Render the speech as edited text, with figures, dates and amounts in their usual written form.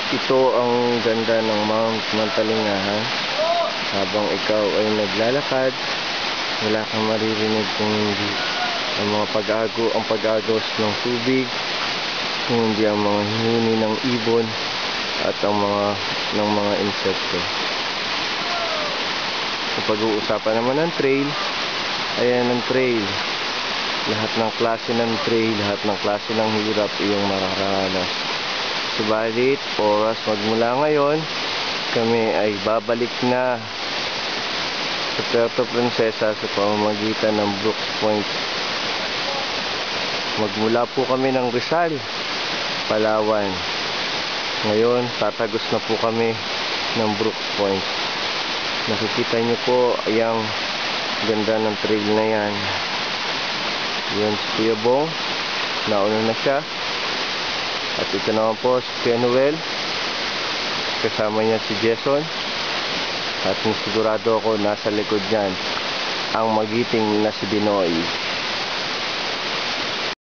Ito ang ganda ng Mount Mantalingahan. Habang ikaw ay naglalakad, wala kang maririnig kung hindi ang mga pag-agos ng tubig, kung hindi ang mga huni ng ibon at ang mga insekto. Kung pag-uusapan naman ng trail, ayan ang trail. Lahat ng klase ng trail, lahat ng klase ng hirap iyong mararanas. Subalit, oras magmula ngayon, kami ay babalik na sa Puerto Princesa sa pamamagitan ng Brooks Point. Magmula po kami ng Rizal, Palawan. Ngayon, tatagos na po kami ng Brooks Point. Nakikita niyo po yung ganda ng trail na yan. Yun si Kuya Bong, nauna na siya. At ito naman po si Kuya Noel, kasama niya si Jason. At sigurado ako nasa likod niyan ang magiting na si Binoy.